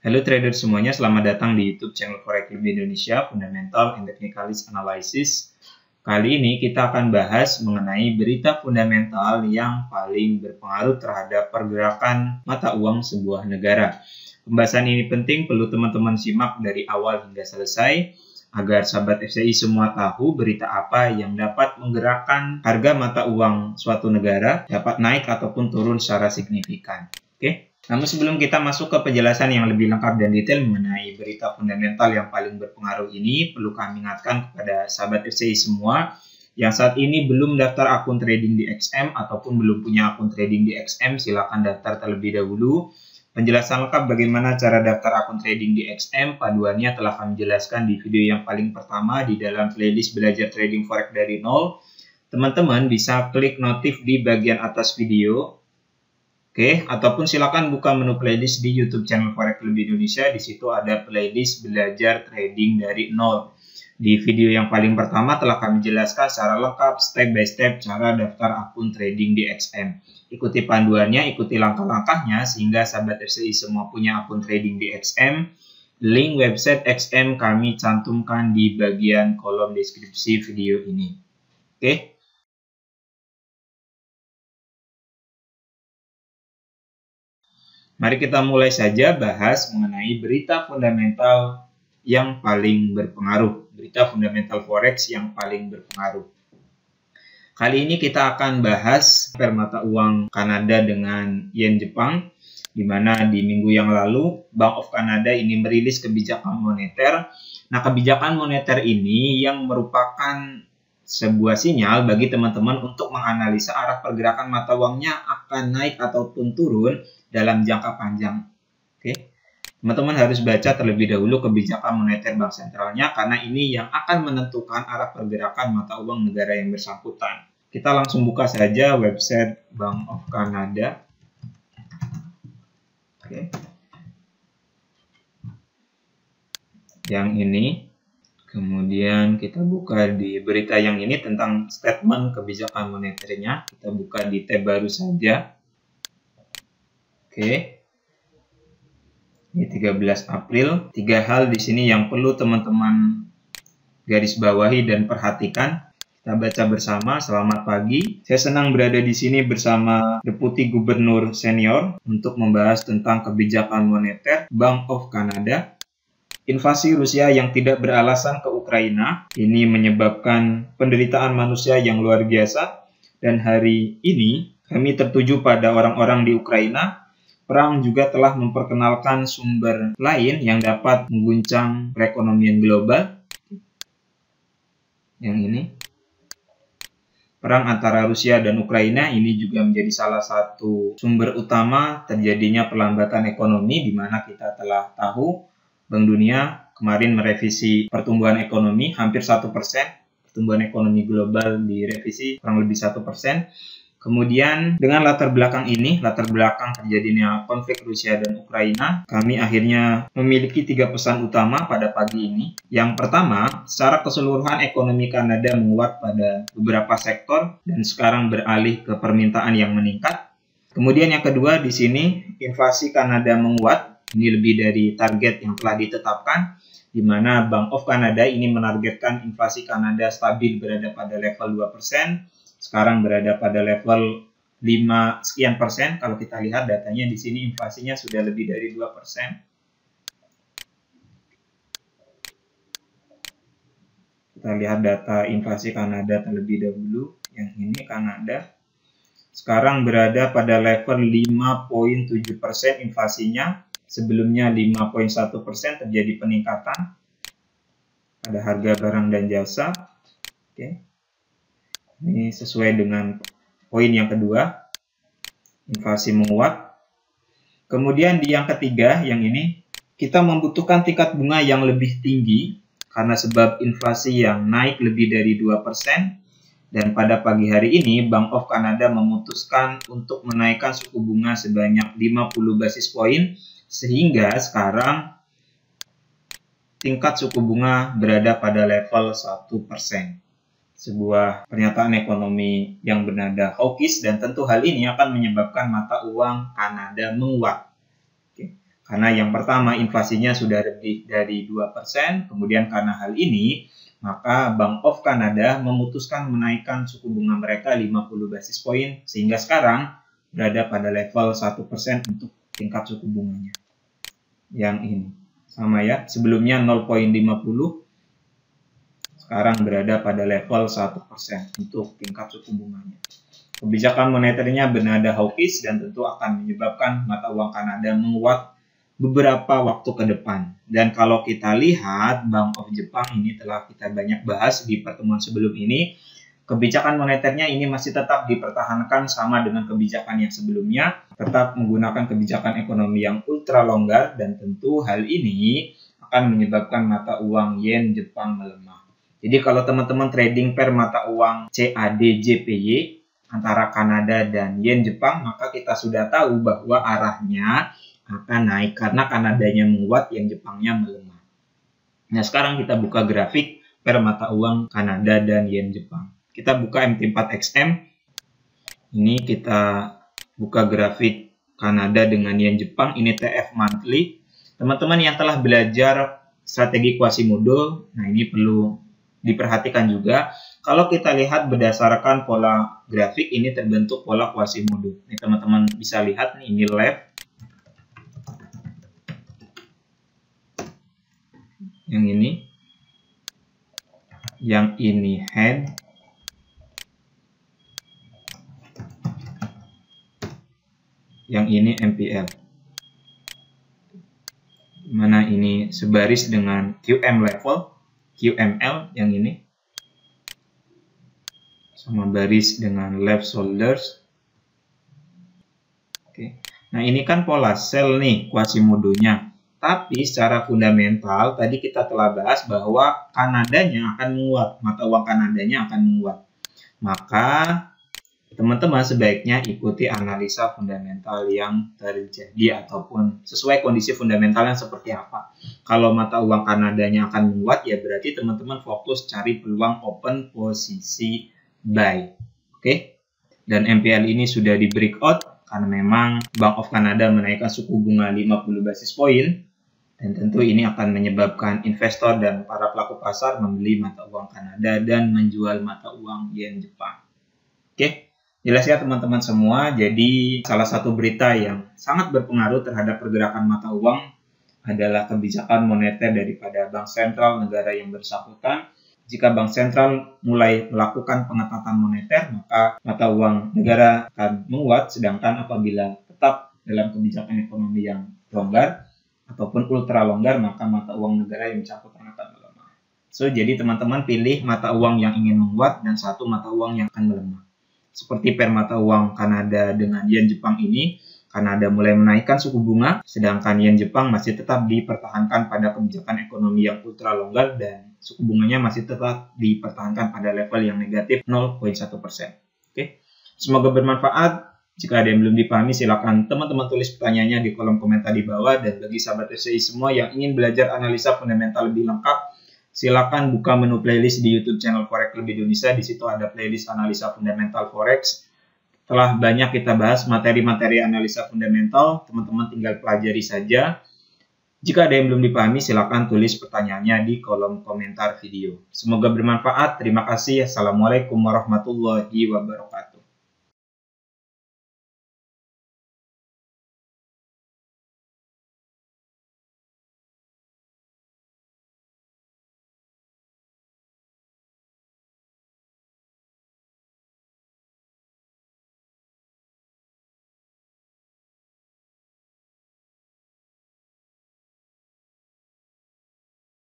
Halo trader semuanya, selamat datang di YouTube channel Forex Lebih Indonesia, Fundamental and Technicalist Analysis. Kali ini kita akan bahas mengenai berita fundamental yang paling berpengaruh terhadap pergerakan mata uang sebuah negara. Pembahasan ini penting, perlu teman-teman simak dari awal hingga selesai, agar sahabat FCI semua tahu berita apa yang dapat menggerakkan harga mata uang suatu negara dapat naik ataupun turun secara signifikan. Oke? Namun sebelum kita masuk ke penjelasan yang lebih lengkap dan detail mengenai berita fundamental yang paling berpengaruh ini, perlu kami ingatkan kepada sahabat FCI semua yang saat ini belum daftar akun trading di XM ataupun belum punya akun trading di XM, silakan daftar terlebih dahulu. Penjelasan lengkap bagaimana cara daftar akun trading di XM, paduannya telah kami jelaskan di video yang paling pertama di dalam playlist belajar trading forex dari nol. Teman-teman bisa klik notif di bagian atas video. Oke, ataupun silakan buka menu playlist di YouTube channel Forex Lebih Indonesia. Di situ ada playlist belajar trading dari nol. Di video yang paling pertama telah kami jelaskan secara lengkap step by step cara daftar akun trading di XM. Ikuti panduannya, ikuti langkah-langkahnya sehingga sahabat FCI semua punya akun trading di XM. Link website XM kami cantumkan di bagian kolom deskripsi video ini. Oke. Mari kita mulai saja bahas mengenai berita fundamental yang paling berpengaruh. Berita fundamental forex yang paling berpengaruh. Kali ini kita akan bahas pair mata uang Kanada dengan yen Jepang, di mana di minggu yang lalu Bank of Canada ini merilis kebijakan moneter. Nah, kebijakan moneter ini yang merupakan sebuah sinyal bagi teman-teman untuk menganalisa arah pergerakan mata uangnya akan naik ataupun turun dalam jangka panjang. Oke. Teman-teman harus baca terlebih dahulu kebijakan moneter bank sentralnya karena ini yang akan menentukan arah pergerakan mata uang negara yang bersangkutan. Kita langsung buka saja website Bank of Canada. Oke. Yang ini. Kemudian kita buka di berita yang ini tentang statement kebijakan moneternya. Kita buka di tab baru saja. Oke. Ini 13 April. 3 hal di sini yang perlu teman-teman garis bawahi dan perhatikan. Kita baca bersama. Selamat pagi. Saya senang berada di sini bersama Deputi Gubernur Senior untuk membahas tentang kebijakan moneter Bank of Canada. Invasi Rusia yang tidak beralasan ke Ukraina ini menyebabkan penderitaan manusia yang luar biasa, dan hari ini kami tertuju pada orang-orang di Ukraina. Perang juga telah memperkenalkan sumber lain yang dapat mengguncang perekonomian global. Yang ini, perang antara Rusia dan Ukraina ini juga menjadi salah satu sumber utama terjadinya pelambatan ekonomi, di mana kita telah tahu Bank Dunia kemarin merevisi pertumbuhan ekonomi hampir 1%, pertumbuhan ekonomi global direvisi kurang lebih 1%. Kemudian dengan latar belakang ini, latar belakang terjadinya konflik Rusia dan Ukraina, kami akhirnya memiliki 3 pesan utama pada pagi ini. Yang pertama, secara keseluruhan ekonomi Kanada menguat pada beberapa sektor dan sekarang beralih ke permintaan yang meningkat. Kemudian yang kedua di sini, inflasi Kanada menguat. Ini lebih dari target yang telah ditetapkan, di mana Bank of Canada ini menargetkan inflasi Kanada stabil berada pada level 2%, sekarang berada pada level 5 sekian persen. Kalau kita lihat datanya di sini inflasinya sudah lebih dari 2%. Kita lihat data inflasi Kanada terlebih dahulu. Yang ini Kanada. Sekarang berada pada level 5,7% inflasinya. Sebelumnya 5,1% terjadi peningkatan pada harga barang dan jasa. Oke. Ini sesuai dengan poin yang kedua, inflasi menguat. Kemudian di yang ketiga, yang ini, kita membutuhkan tingkat bunga yang lebih tinggi karena sebab inflasi yang naik lebih dari 2%. Dan pada pagi hari ini, Bank of Canada memutuskan untuk menaikkan suku bunga sebanyak 50 basis poin, sehingga sekarang tingkat suku bunga berada pada level 1%. Sebuah pernyataan ekonomi yang bernada hawkish dan tentu hal ini akan menyebabkan mata uang Kanada menguat. Oke. Karena yang pertama inflasinya sudah lebih dari 2%, kemudian karena hal ini, maka Bank of Canada memutuskan menaikkan suku bunga mereka 50 basis point, sehingga sekarang berada pada level 1% untuk tingkat suku bunganya. Yang ini, sama ya, sebelumnya 0,50, sekarang berada pada level 1% untuk tingkat suku bunganya. Kebijakan moneternya bernada hawkish dan tentu akan menyebabkan mata uang Kanada menguat beberapa waktu ke depan. Dan kalau kita lihat, Bank of Jepang ini telah kita banyak bahas di pertemuan sebelum ini, kebijakan moneternya ini masih tetap dipertahankan sama dengan kebijakan yang sebelumnya, tetap menggunakan kebijakan ekonomi yang ultra longgar, dan tentu hal ini akan menyebabkan mata uang yen Jepang melemah. Jadi kalau teman-teman trading per mata uang CAD JPY antara Kanada dan yen Jepang, maka kita sudah tahu bahwa arahnya akan naik karena Kanadanya menguat, yen Jepangnya melemah. Nah, sekarang kita buka grafik per mata uang Kanada dan yen Jepang. Kita buka MT4XM. Ini kita buka grafik Kanada dengan yen Jepang. Ini TF monthly. Teman-teman yang telah belajar strategi Quasimodo, nah ini perlu diperhatikan juga. Kalau kita lihat berdasarkan pola grafik, ini terbentuk pola Quasimodo. Ini teman-teman bisa lihat nih, ini left, yang ini head, yang ini MPL. Mana ini sebaris dengan QM level, QML yang ini sama baris dengan left shoulders. Oke. Nah, ini kan pola sell nih Quasimodo-nya. Tapi secara fundamental tadi kita telah bahas bahwa Kanadanya akan menguat, mata uang Kanadanya akan menguat. Maka teman-teman sebaiknya ikuti analisa fundamental yang terjadi ataupun sesuai kondisi fundamentalnya seperti apa. Kalau mata uang Kanadanya akan menguat, ya berarti teman-teman fokus cari peluang open posisi buy. Oke. Dan MPL ini sudah di breakout karena memang Bank of Canada menaikkan suku bunga 50 basis point. Dan tentu ini akan menyebabkan investor dan para pelaku pasar membeli mata uang Kanada dan menjual mata uang yen Jepang. Oke, jelas ya teman-teman semua. Jadi salah satu berita yang sangat berpengaruh terhadap pergerakan mata uang adalah kebijakan moneter daripada Bank Sentral negara yang bersangkutan. Jika Bank Sentral mulai melakukan pengetatan moneter, maka mata uang negara akan menguat, sedangkan apabila tetap dalam kebijakan ekonomi yang longgar ataupun ultra longgar, maka mata uang negara yang bersangkutan akan melemah. So, jadi teman-teman pilih mata uang yang ingin menguat dan satu mata uang yang akan melemah. Seperti per mata uang Kanada dengan yen Jepang ini, Kanada mulai menaikkan suku bunga, sedangkan yen Jepang masih tetap dipertahankan pada kebijakan ekonomi yang ultra longgar dan suku bunganya masih tetap dipertahankan pada level yang negatif 0,1%. Oke, semoga bermanfaat. Jika ada yang belum dipahami, silakan teman-teman tulis pertanyaannya di kolom komentar di bawah. Dan bagi sahabat FCI semua yang ingin belajar analisa fundamental lebih lengkap, silakan buka menu playlist di YouTube channel Forex Lebih Indonesia. Di situ ada playlist analisa fundamental Forex. Telah banyak kita bahas materi-materi analisa fundamental, teman-teman tinggal pelajari saja. Jika ada yang belum dipahami, silakan tulis pertanyaannya di kolom komentar video. Semoga bermanfaat. Terima kasih. Assalamualaikum warahmatullahi wabarakatuh.